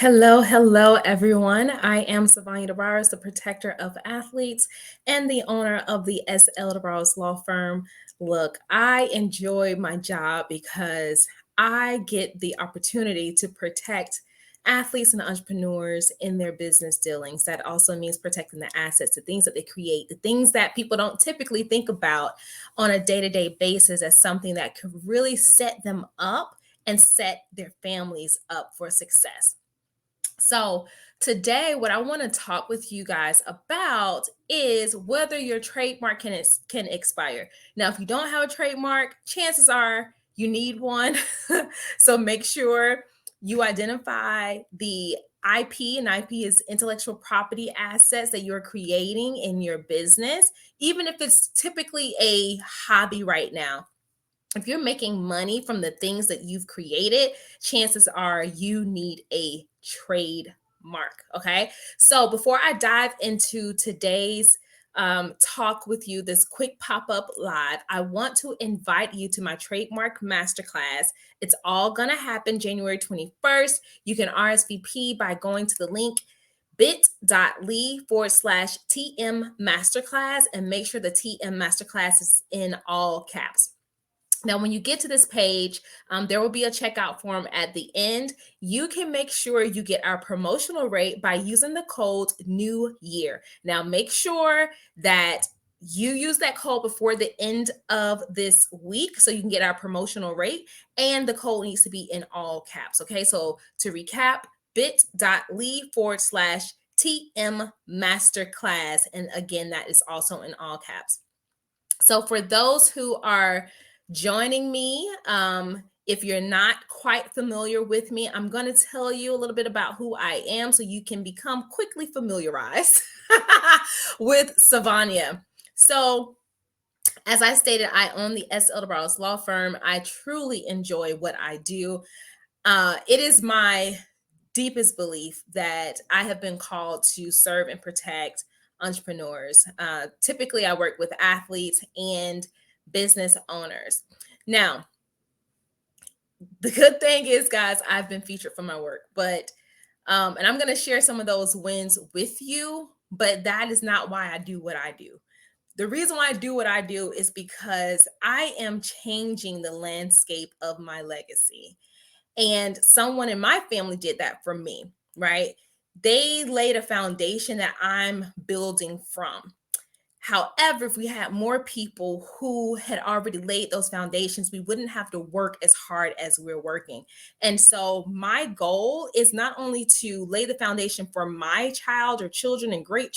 Hello, everyone. I am Sivonnia DeBarros, the protector of athletes and the owner of the S.L. DeBarros Law Firm. Look, I enjoy my job because I get the opportunity to protect athletes and entrepreneurs in their business dealings. That also means protecting the assets, the things that they create, the things that people don't typically think about on a day-to-day basis as something that could really set them up and set their families up for success. So, today, what I want to talk with you guys about is whether your trademark can expire. Now, if you don't have a trademark, chances are you need one. So, make sure you identify the IP, and IP is intellectual property assets that you're creating in your business, even if it's typically a hobby right now. If you're making money from the things that you've created, chances are you need a trademark. Okay. So before I dive into today's talk with you, this quick pop up live, I want to invite you to my trademark masterclass. It's all going to happen January 21st. You can RSVP by going to the link bit.ly/TM masterclass and make sure the TM masterclass is in all caps. Now, when you get to this page, there will be a checkout form at the end. You can make sure you get our promotional rate by using the code New Year. Now, make sure that you use that code before the end of this week so you can get our promotional rate, and the code needs to be in all caps. Okay, so to recap, bit.ly/TM Masterclass. And again, that is also in all caps. So for those who are joining me, if you're not quite familiar with me, I'm going to tell you a little bit about who I am so you can become quickly familiarized with Sivonnia. So, as I stated, I own the S.L. DeBarros Law Firm. I truly enjoy what I do. It is my deepest belief that I have been called to serve and protect entrepreneurs. Typically, I work with athletes and business owners. Now, the good thing is, guys, I've been featured for my work, but and I'm going to share some of those wins with you, but that is not why I do what I do. The reason why I do what I do is because I am changing the landscape of my legacy. And someone in my family did that for me, right? They laid a foundation that I'm building from. However, if we had more people who had already laid those foundations, we wouldn't have to work as hard as we're working. And so, my goal is not only to lay the foundation for my child or children and great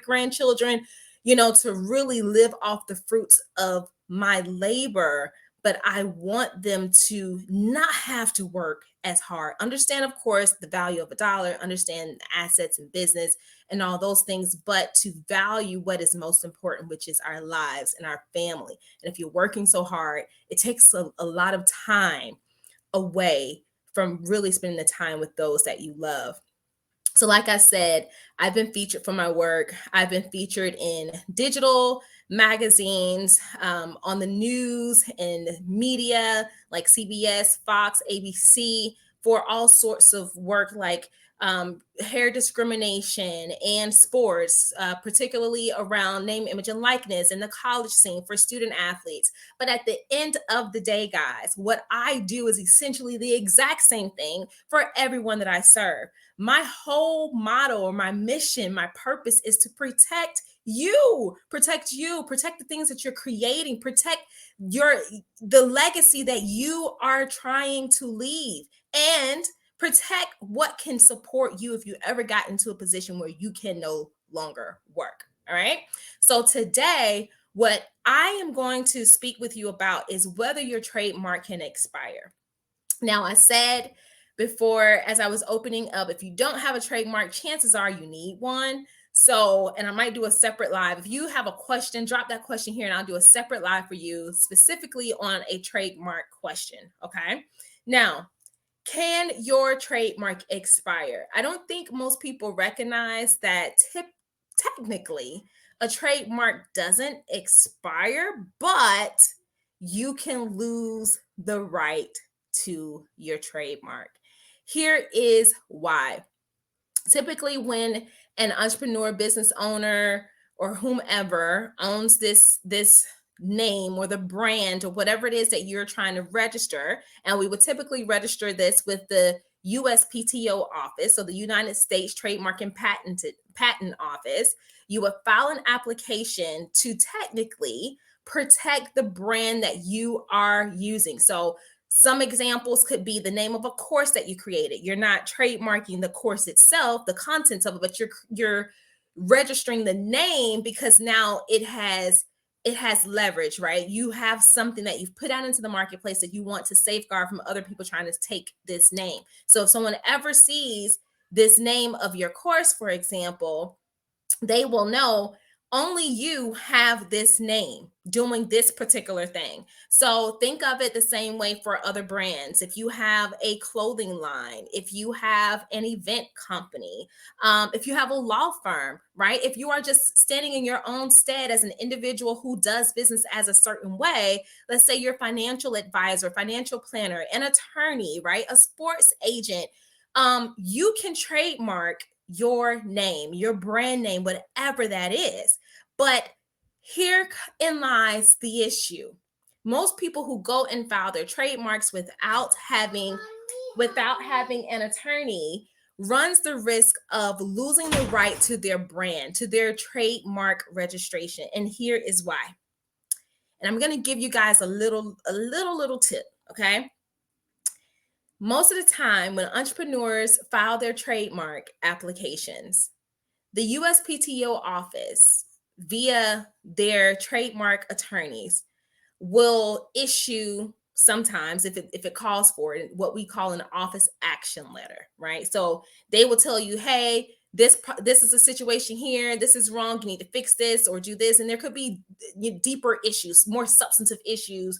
grandchildren, to really live off the fruits of my labor, but I want them to not have to work as hard. Understand, of course, the value of a dollar, understand the assets and business and all those things, but to value what is most important, which is our lives and our family. And if you're working so hard, it takes a lot of time away from really spending the time with those that you love. So, like I said, I've been featured for my work. I've been featured in digital magazines, on the news and media like CBS, Fox, ABC, for all sorts of work like hair discrimination and sports, particularly around name, image, and likeness in the college scene for student athletes. But at the end of the day, guys, what I do is essentially the exact same thing for everyone that I serve. My whole motto or my mission, my purpose is to protect you, protect the things that you're creating, protect the legacy that you are trying to leave, and protect what can support you if you ever got into a position where you can no longer work. All right. So today, what I am going to speak with you about is whether your trademark can expire. Now, I said before, as I was opening up, if you don't have a trademark, chances are you need one. So, and I might do a separate live. If you have a question, drop that question here and I'll do a separate live for you specifically on a trademark question. Okay. Now, can your trademark expire? I don't think most people recognize that technically a trademark doesn't expire, but you can lose the right to your trademark. Here is why. Typically, when an entrepreneur, business owner, or whomever owns this name or the brand or whatever it is that you're trying to register, and we would typically register this with the USPTO office, so the United States Trademark and Patent Office, you would file an application to technically protect the brand that you are using. So some examples could be the name of a course that you created. You're not trademarking the course itself, the contents of it, but you're registering the name because now it has leverage, right? You have something that you've put out into the marketplace that you want to safeguard from other people trying to take this name. So if someone ever sees this name of your course, for example, they will know only you have this name doing this particular thing. So think of it the same way for other brands. If you have a clothing line, if you have an event company, if you have a law firm, right? If you are just standing in your own stead as an individual who does business as a certain way, let's say you're a financial advisor, financial planner, an attorney, right? A sports agent, you can trademark your name, your brand name, whatever that is. But herein lies the issue. Most people who go and file their trademarks without having an attorney runs the risk of losing the right to their brand, to their trademark registration. And here is why. And I'm going to give you guys a little tip, okay? Most of the time, when entrepreneurs file their trademark applications, the USPTO office, via their trademark attorneys, will issue sometimes, if it calls for it, what we call an office action letter, right? So they will tell you, hey, this is a situation here. This is wrong. You need to fix this or do this. And there could be deeper issues, more substantive issues,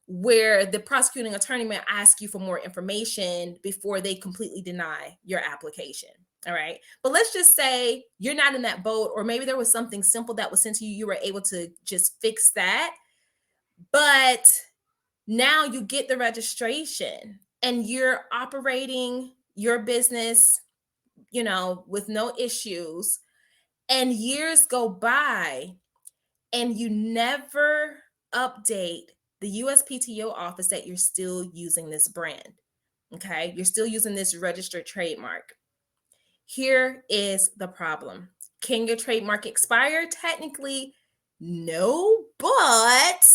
where the prosecuting attorney may ask you for more information before they completely deny your application. All right. But let's just say you're not in that boat, or maybe there was something simple that was sent to you. You were able to just fix that. But now you get the registration and you're operating your business, with no issues. And years go by and you never update the USPTO office that you're still using this brand. Okay. You're still using this registered trademark. Here is the problem. Can your trademark expire? Technically, no, but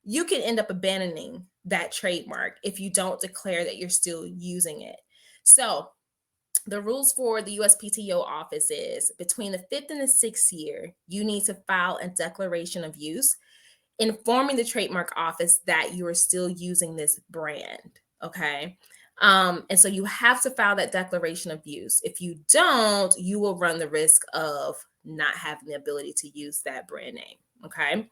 you can end up abandoning that trademark if you don't declare that you're still using it. So the rules for the USPTO office is between the 5th and the 6th year, you need to file a declaration of use informing the trademark office that you are still using this brand. Okay. And so you have to file that declaration of use. If you don't, you will run the risk of not having the ability to use that brand name. Okay.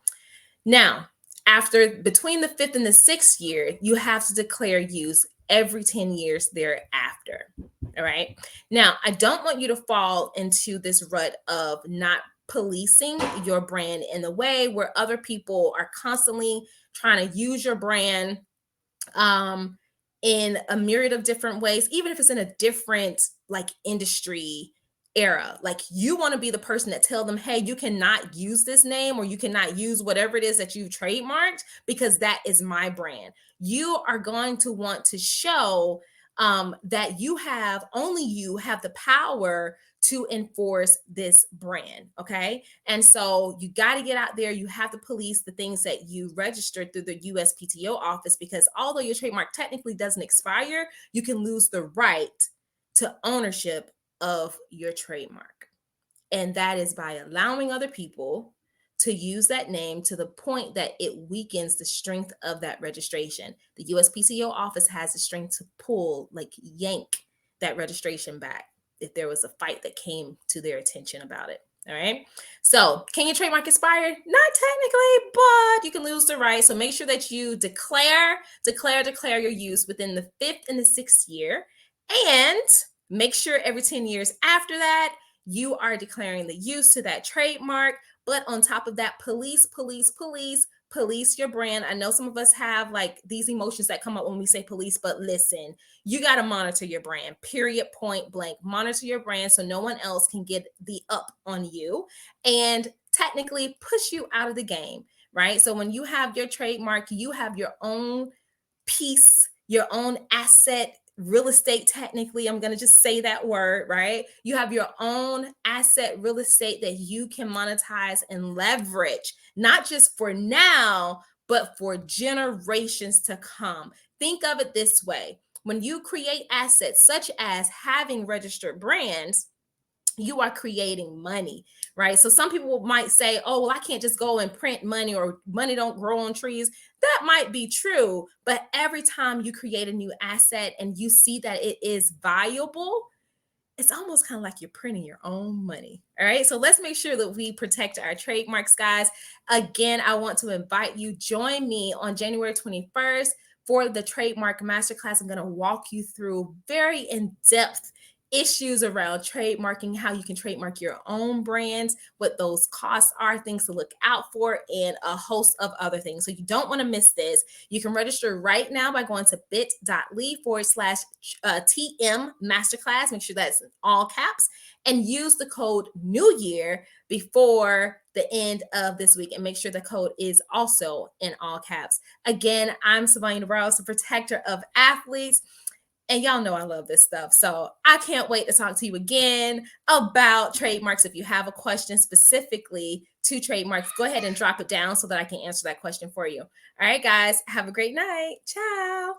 Now, between the 5th and the 6th year, you have to declare use every 10 years thereafter. All right. Now, I don't want you to fall into this rut of not policing your brand in the way where other people are constantly trying to use your brand in a myriad of different ways, even if it's in a different industry era. Like, you want to be the person that tell them, hey, you cannot use this name, or you cannot use whatever it is that you trademarked, because that is my brand. You are going to want to show that only you have the power to enforce this brand. Okay. And so you got to get out there. You have to police the things that you registered through the USPTO office, because although your trademark technically doesn't expire, you can lose the right to ownership of your trademark. And that is by allowing other people to use that name to the point that it weakens the strength of that registration. The USPTO office has the strength to yank that registration back if there was a fight that came to their attention about it. All right. So can your trademark expire? Not technically, but you can lose the right. So make sure that you declare your use within the 5th and the 6th year. And make sure every 10 years after that, you are declaring the use to that trademark. But on top of that, police police your brand. I know some of us have like these emotions that come up when we say police, but listen, you got to monitor your brand, period, point blank. Monitor your brand so no one else can get the up on you and technically push you out of the game, right? So when you have your trademark, you have your own piece, your own asset, real estate. Technically, I'm going to just say that word, right? You have your own asset, real estate that you can monetize and leverage, not just for now, but for generations to come. Think of it this way. When you create assets such as having registered brands, you are creating money, right? So some people might say, oh, well, I can't just go and print money, or money don't grow on trees. That might be true, but every time you create a new asset and you see that it is valuable, it's almost kind of like you're printing your own money. All right. So let's make sure that we protect our trademarks, guys. Again, I want to invite you, join me on January 21st for the Trademark Masterclass. I'm going to walk you through very in-depth issues around trademarking, how you can trademark your own brands, what those costs are, things to look out for, and a host of other things. So you don't want to miss this. You can register right now by going to bit.ly/TM Masterclass. Make sure that's in all caps and use the code New Year before the end of this week, and make sure the code is also in all caps. Again, I'm Sivonnia DeBarros, the protector of athletes. And y'all know I love this stuff. So I can't wait to talk to you again about trademarks. If you have a question specifically to trademarks, go ahead and drop it down so that I can answer that question for you. All right, guys, have a great night. Ciao.